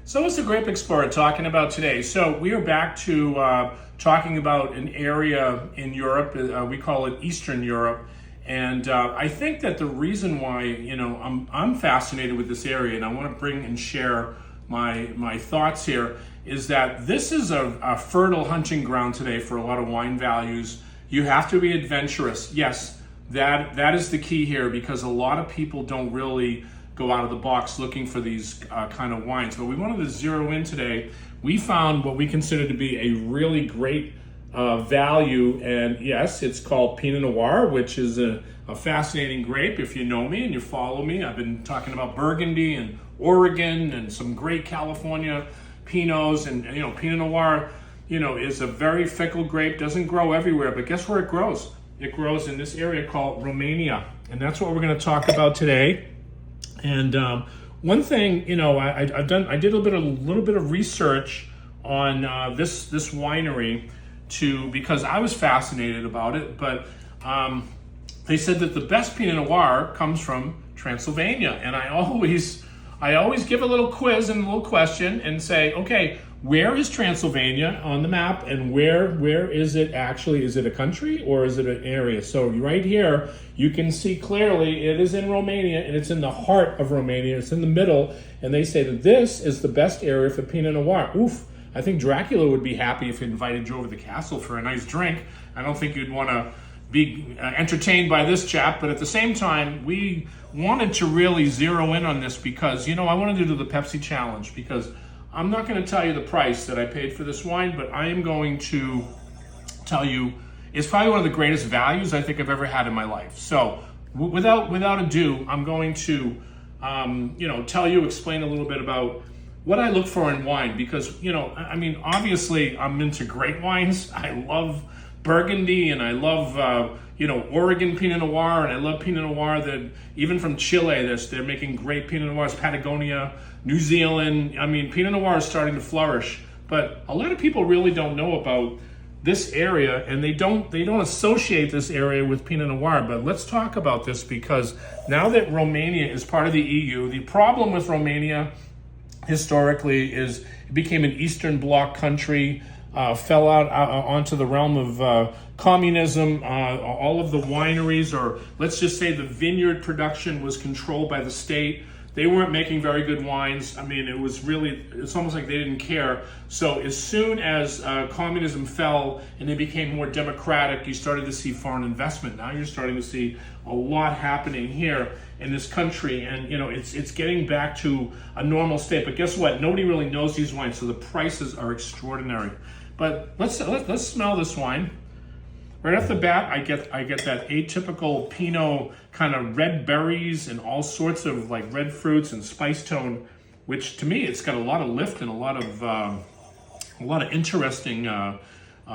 So what's the Grape Explorer talking about today? So we are back to talking about an area in Europe. We call it Eastern Europe. And I think that the reason why, I'm fascinated with this area and I want to bring and share my thoughts here is that this is a fertile hunting ground today for a lot of wine values. You have to be adventurous. Yes, that is the key here, because a lot of people don't really go out of the box looking for these kind of wines. But we wanted to zero in today. We found what we consider to be a really great value, and yes, it's called Pinot Noir, which is a fascinating grape. If you know me and you follow me, I've been talking about Burgundy and Oregon and some great California Pinots, and Pinot Noir, is a very fickle grape, doesn't grow everywhere, but guess where it grows? It grows in this area called Romania, and that's what we're going to talk about today. And one thing, I did a little bit of research on this winery because I was fascinated about it. But they said that the best Pinot Noir comes from Transylvania, and I always give a little quiz and a little question and say, okay, where is Transylvania on the map, and where is it actually? Is it a country or is it an area? So right here, you can see clearly it is in Romania, and it's in the heart of Romania. It's in the middle, and they say that this is the best area for Pinot Noir. Oof, I think Dracula would be happy if he invited you over to the castle for a nice drink. I don't think you'd want to be entertained by this chap, but at the same time, we wanted to really zero in on this because, I wanted to do the Pepsi challenge, because I'm not going to tell you the price that I paid for this wine, but I am going to tell you it's probably one of the greatest values I think I've ever had in my life. So without ado, I'm going to explain a little bit about what I look for in wine, because obviously I'm into great wines. I love Burgundy, and I love Oregon Pinot Noir, and I love Pinot Noir that even from Chile, they're making great Pinot Noirs. Patagonia, New Zealand. Pinot Noir is starting to flourish, but a lot of people really don't know about this area, and they don't associate this area with Pinot Noir. But let's talk about this, because now that Romania is part of the EU, the problem with Romania historically is it became an Eastern Bloc country. Fell out onto the realm of communism. All of the wineries, or let's just say the vineyard production, was controlled by the state. They weren't making very good wines. It's almost like they didn't care. So as soon as communism fell and they became more democratic, you started to see foreign investment. Now you're starting to see a lot happening here in this country, and it's getting back to a normal state. But guess what? Nobody really knows these wines, so the prices are extraordinary. But let's smell this wine. Right off the bat, I get that atypical Pinot kind of red berries and all sorts of like red fruits and spice tone, which to me it's got a lot of lift and a lot of interesting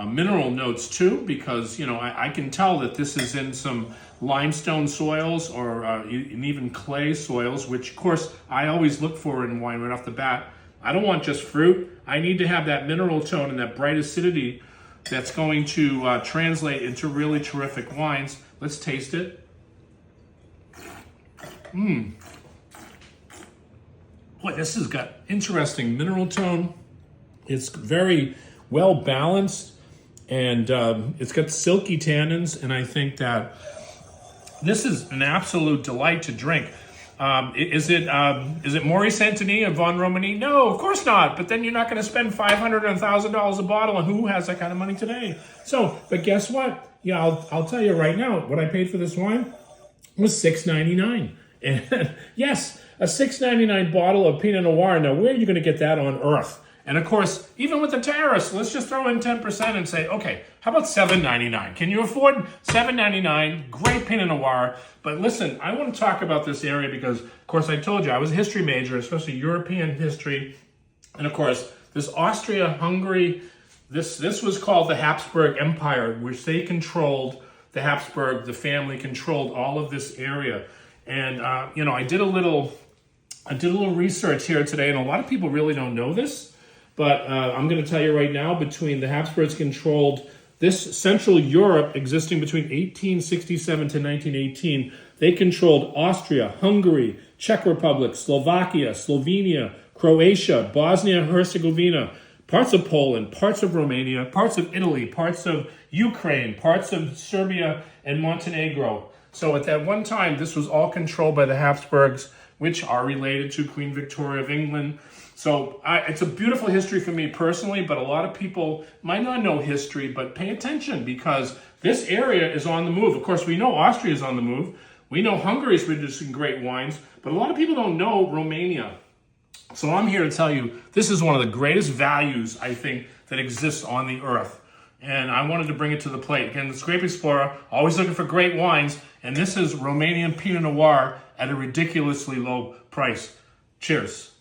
mineral notes too. Because I can tell that this is in some limestone soils or even clay soils, which of course I always look for in wine right off the bat. I don't want just fruit. I need to have that mineral tone and that bright acidity that's going to translate into really terrific wines. Let's taste it. Boy, this has got interesting mineral tone. It's very well balanced, and it's got silky tannins, and I think that this is an absolute delight to drink. Is it Maurice Antony of Von Romani? No, of course not. But then you're not going to spend $500 or $1,000 a bottle, and who has that kind of money today? So, but guess what? Yeah, I'll tell you right now, what I paid for this wine was $6.99. And yes, a $6.99 bottle of Pinot Noir. Now, where are you going to get that on earth? And of course, even with the tariffs, let's just throw in 10% and say, okay, how about $7.99? Can you afford $7.99? Great Pinot Noir. But listen, I want to talk about this area because, of course, I told you I was a history major, especially European history. And of course, this Austria-Hungary, this was called the Habsburg Empire, which they controlled. The Habsburg, the family controlled all of this area. And I did a little research here today, and a lot of people really don't know this. But I'm going to tell you right now, between the Habsburgs controlled this Central Europe existing between 1867 to 1918, they controlled Austria, Hungary, Czech Republic, Slovakia, Slovenia, Croatia, Bosnia and Herzegovina, parts of Poland, parts of Romania, parts of Italy, parts of Ukraine, parts of Serbia and Montenegro. So at that one time, this was all controlled by the Habsburgs, which are related to Queen Victoria of England. So it's a beautiful history for me personally, but a lot of people might not know history, but pay attention because this area is on the move. Of course, we know Austria is on the move. We know Hungary is producing great wines, but a lot of people don't know Romania. So I'm here to tell you, this is one of the greatest values, I think, that exists on the earth. And I wanted to bring it to the plate. Again, this Grape Explorer, always looking for great wines, and this is Romanian Pinot Noir at a ridiculously low price. Cheers.